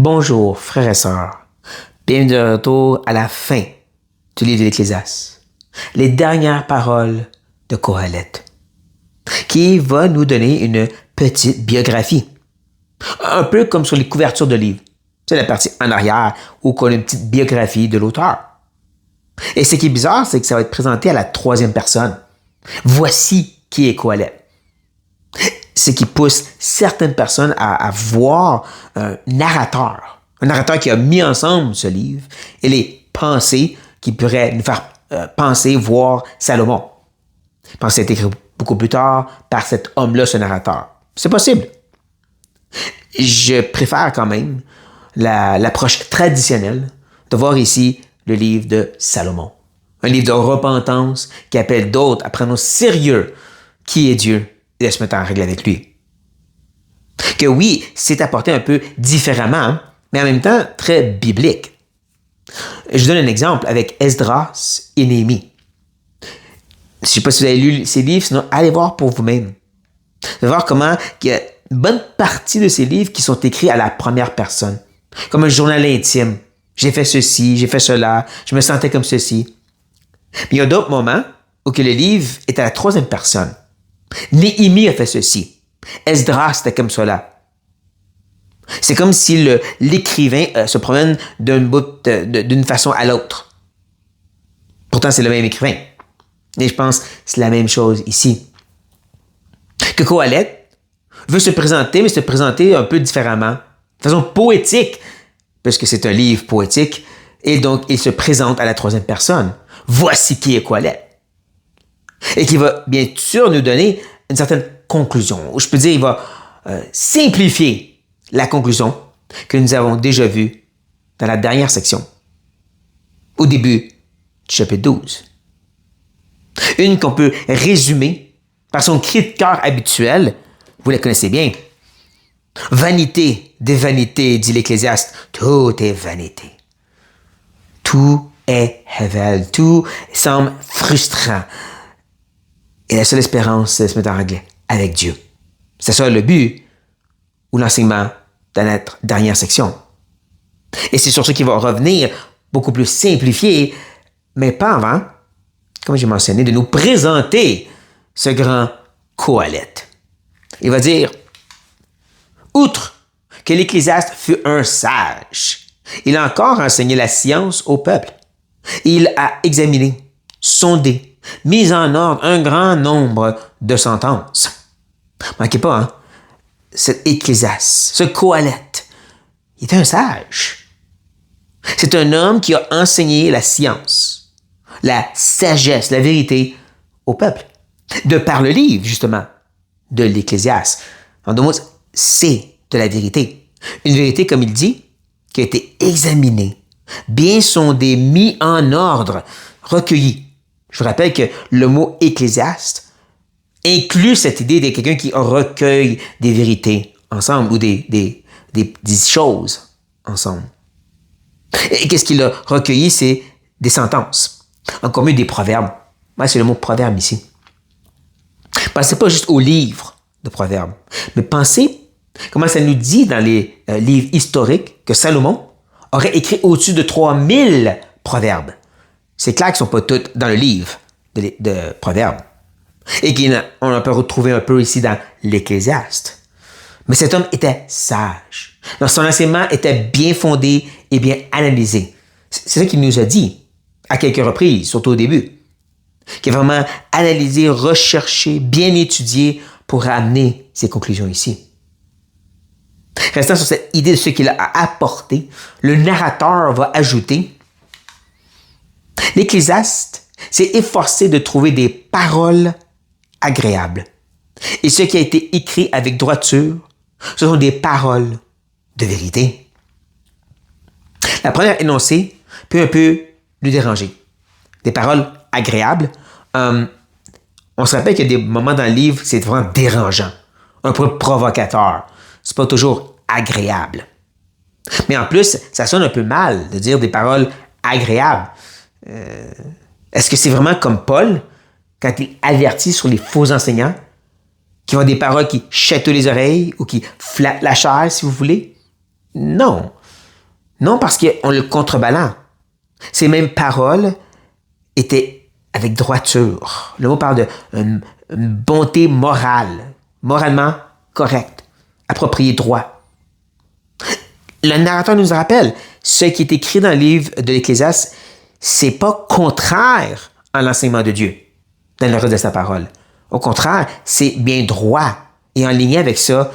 Bonjour, frères et sœurs. Bienvenue de retour à la fin du livre de l'Ecclésiaste. Les dernières paroles de Qoheleth, qui va nous donner une petite biographie. Un peu comme sur les couvertures de livres. C'est la partie en arrière où on a une petite biographie de l'auteur. Et ce qui est bizarre, c'est que ça va être présenté à la troisième personne. Voici qui est Qoheleth. Ce qui pousse certaines personnes à voir un narrateur qui a mis ensemble ce livre et les pensées qui pourraient nous faire penser, voir Salomon. Je pense que c'est écrit beaucoup plus tard par cet homme-là, ce narrateur. C'est possible. Je préfère quand même l'approche traditionnelle de voir ici le livre de Salomon. Un livre de repentance qui appelle d'autres à prendre au sérieux qui est Dieu et de se mettre en règle avec lui. Que oui, c'est apporté un peu différemment, mais en même temps très biblique. Je donne un exemple avec Esdras et Néhémie. Je ne sais pas si vous avez lu ces livres, sinon allez voir pour vous-même. Vous allez voir comment il y a une bonne partie de ces livres qui sont écrits à la première personne, comme un journal intime. J'ai fait ceci, j'ai fait cela, je me sentais comme ceci. Mais il y a d'autres moments où que le livre est à la troisième personne. Néhémie a fait ceci. Esdras était comme cela. C'est comme si l'écrivain se promène d'une façon à l'autre. Pourtant, c'est le même écrivain. Et je pense que c'est la même chose ici. Que Qoheleth veut se présenter, mais se présenter un peu différemment, de façon poétique, puisque c'est un livre poétique, et donc il se présente à la troisième personne. Voici qui est Qoheleth. Et qui va bien sûr nous donner une certaine conclusion. Je peux dire, il va simplifier la conclusion que nous avons déjà vue dans la dernière section, au début du chapitre 12. Une qu'on peut résumer par son cri de cœur habituel, vous la connaissez bien. Vanité des vanités, dit l'Ecclésiaste, tout est vanité. Tout est hevel, tout semble frustrant. Et la seule espérance, c'est de se mettre en règle avec Dieu. C'est ça le but ou l'enseignement de notre dernière section. Et c'est sur ce qu'il va revenir, beaucoup plus simplifié, mais pas avant, comme j'ai mentionné, de nous présenter ce grand Qoheleth. Il va dire, outre que l'Ecclésiaste fut un sage, il a encore enseigné la science au peuple. Il a examiné, sondé, mis en ordre un grand nombre de sentences. Manquez pas, hein? Cet Ecclésiaste, ce Qoheleth, il est un sage. C'est un homme qui a enseigné la science, la sagesse, la vérité au peuple. De par le livre, justement, de l'Ecclésiaste. En deux mots, c'est de la vérité. Une vérité, comme il dit, qui a été examinée, bien sondée, mis en ordre, recueillie. Je vous rappelle que le mot ecclésiaste inclut cette idée de quelqu'un qui recueille des vérités ensemble ou des choses ensemble. Et qu'est-ce qu'il a recueilli? C'est des sentences. Encore mieux des proverbes. Ouais, c'est le mot proverbe ici. Pensez pas juste au livre de proverbes, mais pensez comment ça nous dit dans les livres historiques que Salomon aurait écrit au-dessus de 3000 proverbes. C'est clair qu'ils ne sont pas tous dans le livre de Proverbes. Et qu'on peut retrouver un peu ici dans l'Ecclésiaste. Mais cet homme était sage. Son enseignement était bien fondé et bien analysé. C'est ça qu'il nous a dit à quelques reprises, surtout au début. Qu'il a vraiment analysé, recherché, bien étudié pour amener ses conclusions ici. Restant sur cette idée de ce qu'il a apporté, le narrateur va ajouter: l'Ecclésiaste s'est efforcé de trouver des paroles agréables. Et ce qui a été écrit avec droiture, ce sont des paroles de vérité. La première énoncée peut un peu nous déranger. Des paroles agréables. On se rappelle qu'il y a des moments dans le livre, c'est vraiment dérangeant, un peu provocateur. C'est pas toujours agréable. Mais en plus, ça sonne un peu mal de dire des paroles agréables. Est-ce que c'est vraiment comme Paul, quand il avertit sur les faux enseignants, qui ont des paroles qui chatouillent les oreilles ou qui flattent la chair, si vous voulez? Non. Non parce qu'on le contrebalance. Ces mêmes paroles étaient avec droiture. Le mot parle d'une bonté morale, moralement correcte, appropriée, droit. Le narrateur nous rappelle, ce qui est écrit dans le livre de l'Ecclésiaste, c'est pas contraire à l'enseignement de Dieu, dans le reste de sa parole. Au contraire, c'est bien droit et en ligne avec ça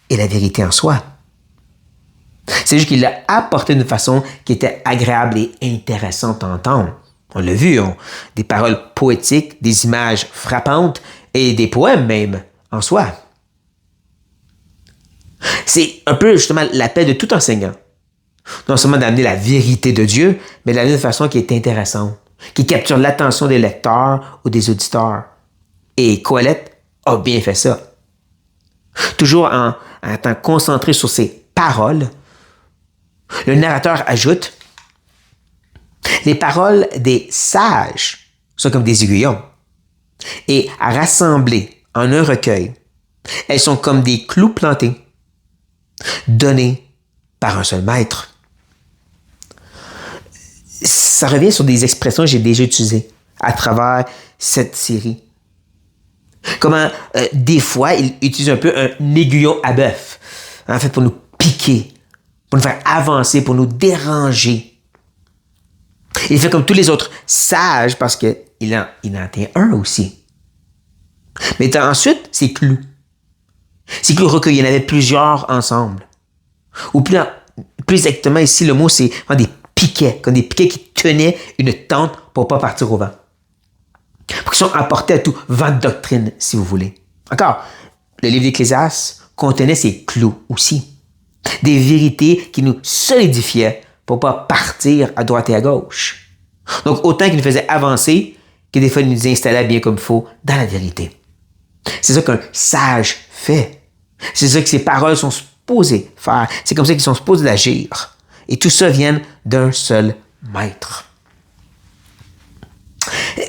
et la vérité en soi. C'est juste qu'il l'a apporté d'une façon qui était agréable et intéressante à entendre. On l'a vu, des paroles poétiques, des images frappantes et des poèmes même en soi. C'est un peu justement l'appel de tout enseignant. Non seulement d'amener la vérité de Dieu, mais de l'amener de façon qui est intéressante, qui capture l'attention des lecteurs ou des auditeurs. Et Qoheleth a bien fait ça. Toujours en étant concentré sur ses paroles, le narrateur ajoute « Les paroles des sages sont comme des aiguillons, et à rassembler en un recueil, elles sont comme des clous plantés, donnés par un seul maître. » Ça revient sur des expressions que j'ai déjà utilisées à travers cette série. Comment, des fois, il utilise un peu un aiguillon à bœuf, en fait, pour nous piquer, pour nous faire avancer, pour nous déranger. Il fait comme tous les autres sages parce qu'il en tient un aussi. Mais ensuite, c'est clous. Ces clous recueillis, il y en avait plusieurs ensemble. Ou plus exactement ici, le mot, c'est des piquets, comme des piquets qui tenaient une tente pour ne pas partir au vent. Pour qu'ils soient apportés à tout vent de doctrine, si vous voulez. Encore, le livre d'Ecclésiaste contenait ces clous aussi. Des vérités qui nous solidifiaient pour ne pas partir à droite et à gauche. Donc, autant qu'il nous faisait avancer, que des fois, il nous installait bien comme il faut dans la vérité. C'est ça qu'un sage fait. C'est ça que ses paroles sont supposées faire. C'est comme ça qu'ils sont supposés d'agir. Et tout ça vient d'un seul maître.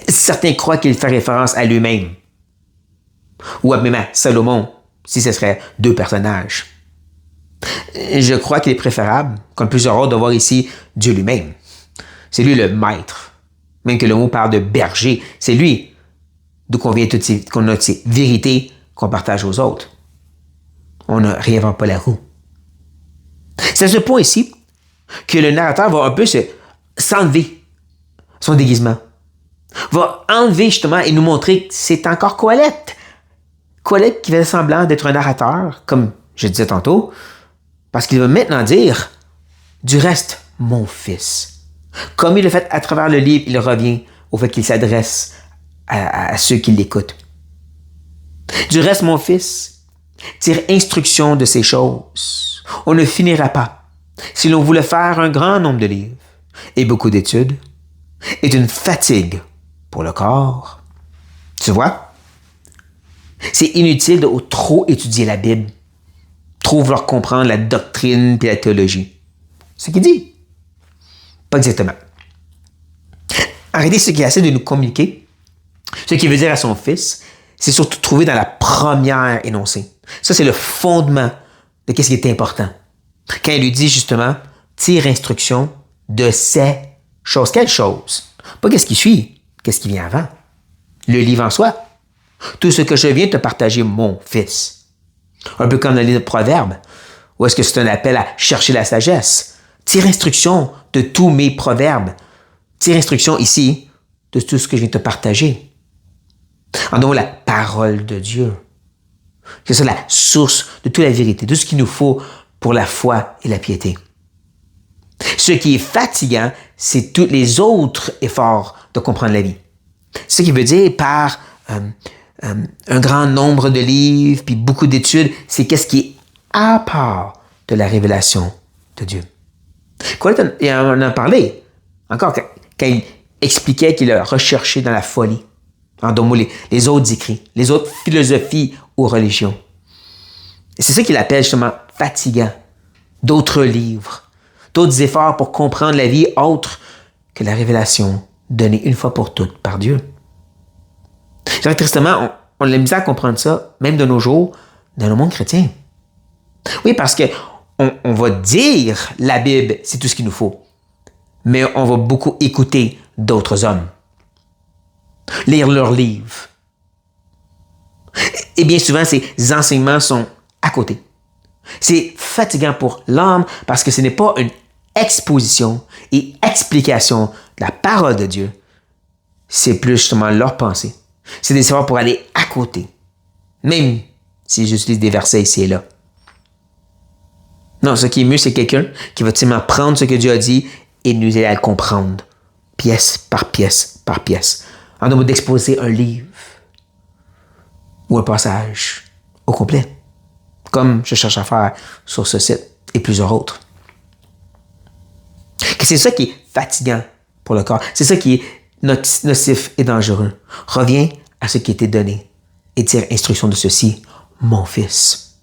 Certains croient qu'il fait référence à lui-même. Ou même à Salomon, si ce serait deux personnages. Je crois qu'il est préférable, comme plusieurs autres, de voir ici Dieu lui-même. C'est lui le maître. Même que le mot parle de berger. C'est lui d'où qu'on a ces vérités qu'on partage aux autres. On ne réinvente pas la roue. C'est à ce point ici que le narrateur va un peu s'enlever son déguisement. Va enlever justement et nous montrer que c'est encore Qoheleth. Qoheleth qui fait semblant d'être un narrateur, comme je disais tantôt, parce qu'il va maintenant dire « Du reste, mon fils ». Comme il le fait à travers le livre, il revient au fait qu'il s'adresse à ceux qui l'écoutent. « Du reste, mon fils, tire instruction de ces choses. On ne finira pas. Si l'on voulait faire un grand nombre de livres et beaucoup d'études, est une fatigue pour le corps. » Tu vois? C'est inutile de trop étudier la Bible, trop vouloir comprendre la doctrine et la théologie. C'est ce qu'il dit. Pas exactement. Arrêtez ce qui essaie de nous communiquer. Ce qu'il veut dire à son fils, c'est surtout trouvé dans la première énoncée. Ça, c'est le fondement de ce qui est important. Quand il lui dit justement, tire instruction de ces choses. Quelle chose? Pas qu'est-ce qui suit, qu'est-ce qui vient avant. Le livre en soi. Tout ce que je viens te partager, mon fils. Un peu comme dans le livre de Proverbes. Ou est-ce que c'est un appel à chercher la sagesse? Tire instruction de tous mes proverbes. Tire instruction ici de tout ce que je viens te partager. En donnant la parole de Dieu. C'est ça la source de toute la vérité, de tout ce qu'il nous faut pour la foi et la piété. Ce qui est fatigant, c'est tous les autres efforts de comprendre la vie. Ce qui veut dire par un grand nombre de livres puis beaucoup d'études, c'est qu'est-ce qui est à part de la révélation de Dieu. Qoheleth, il en a parlé, encore, quand il expliquait qu'il a recherché dans la folie, en d'autres mots, les autres écrits, les autres philosophies ou religions. Et c'est ça qu'il appelle justement fatigant. D'autres livres, d'autres efforts pour comprendre la vie autre que la révélation donnée une fois pour toutes par Dieu. Tristement, on a la misère à comprendre ça, même de nos jours, dans le monde chrétien. Oui, parce que on va dire la Bible, c'est tout ce qu'il nous faut. Mais on va beaucoup écouter d'autres hommes. Lire leurs livres. Et bien souvent, ces enseignements sont à côté. C'est fatigant pour l'âme parce que ce n'est pas une exposition et explication de la parole de Dieu. C'est plus justement leur pensée. C'est des savoirs pour aller à côté. Même si j'utilise des versets ici et là. Non, ce qui est mieux, c'est quelqu'un qui va seulement prendre ce que Dieu a dit et nous aider à le comprendre. Pièce par pièce par pièce. En un mot d'exposer un livre ou un passage au complet. Comme je cherche à faire sur ce site et plusieurs autres. C'est ça qui est fatigant pour le corps. C'est ça qui est nocif et dangereux. Reviens à ce qui était donné et tire instruction de ceci, mon fils.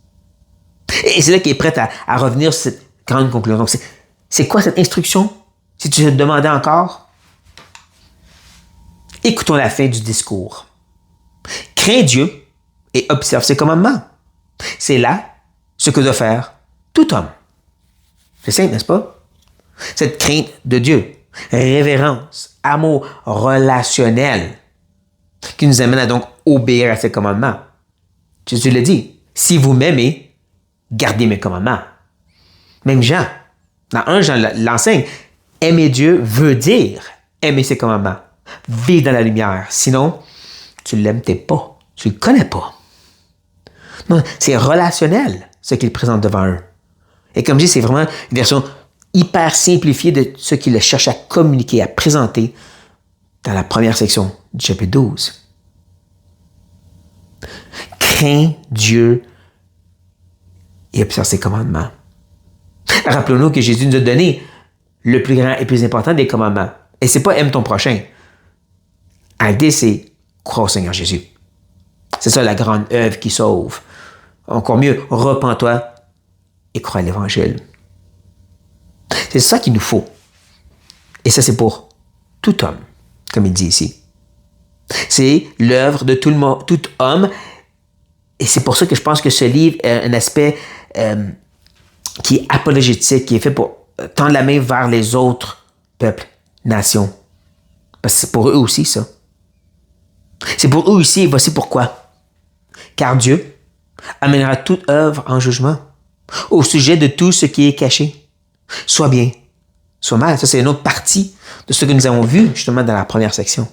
Et c'est là qu'il est prêt à revenir sur cette grande conclusion. Donc, c'est quoi cette instruction? Si tu te demandais encore, écoutons la fin du discours. Crains Dieu et observe ses commandements. C'est là ce que doit faire tout homme. C'est simple, n'est-ce pas? Cette crainte de Dieu, révérence, amour relationnel qui nous amène à donc obéir à ses commandements. Jésus le dit, si vous m'aimez, gardez mes commandements. Même Jean, dans 1 Jean l'enseigne, aimer Dieu veut dire aimer ses commandements, vivre dans la lumière. Sinon, tu ne l'aimes peut-être pas, tu ne le connais pas. Non, c'est relationnel ce qu'il présente devant eux. Et comme je dis, c'est vraiment une version hyper simplifiée de ce qu'il cherche à communiquer, à présenter dans la première section du chapitre 12. Crains Dieu et observe ses commandements. Rappelons-nous que Jésus nous a donné le plus grand et plus important des commandements. Et c'est pas aime ton prochain. L'idée, c'est croire au Seigneur Jésus. C'est ça la grande œuvre qui sauve. Encore mieux, repens-toi et crois à l'Évangile. C'est ça qu'il nous faut. Et ça, c'est pour tout homme, comme il dit ici. C'est l'œuvre de tout homme. Et c'est pour ça que je pense que ce livre a un aspect qui est apologétique, qui est fait pour tendre la main vers les autres peuples, nations. Parce que c'est pour eux aussi, ça. C'est pour eux aussi, et voici pourquoi. Car Dieu amènera toute œuvre en jugement au sujet de tout ce qui est caché. Soit bien, soit mal. Ça, c'est une autre partie de ce que nous avons vu justement dans la première section.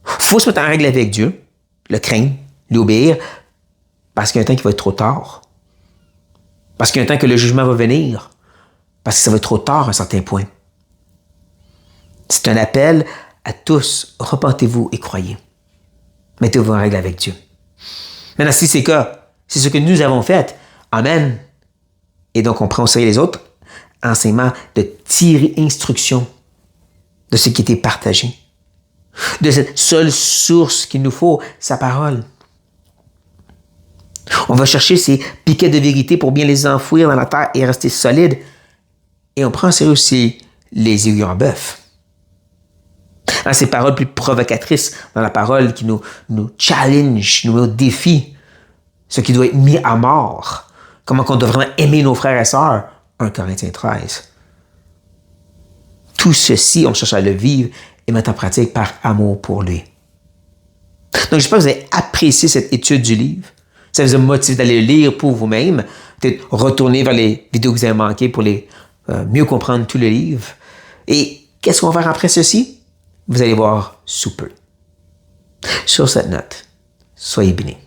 Il faut se mettre en règle avec Dieu, le craindre, l'obéir, parce qu'il y a un temps qui va être trop tard. Parce qu'il y a un temps que le jugement va venir. Parce que ça va être trop tard à un certain point. C'est un appel à tous. Repentez-vous et croyez. Mettez-vous en règle avec Dieu. Maintenant, si c'est le cas, c'est ce que nous avons fait. Amen. Et donc, on prend au sérieux les autres enseignements de tirer instruction de ce qui était partagé. De cette seule source qu'il nous faut, sa parole. On va chercher ces piquets de vérité pour bien les enfouir dans la terre et rester solides. Et on prend en sérieux aussi les aiguilles en bœuf. Dans ces paroles plus provocatrices, dans la parole qui nous challenge, nous met au défi, ce qui doit être mis à mort. Comment on doit vraiment aimer nos frères et sœurs. 1 Corinthiens 13. Tout ceci, on cherche à le vivre et mettre en pratique par amour pour lui. Donc, j'espère que vous avez apprécié cette étude du livre. Ça vous a motivé d'aller le lire pour vous-même. Peut-être retourner vers les vidéos que vous avez manquées pour mieux comprendre tout le livre. Et qu'est-ce qu'on va faire après ceci? Vous allez voir sous peu. Sur cette note, soyez bénis.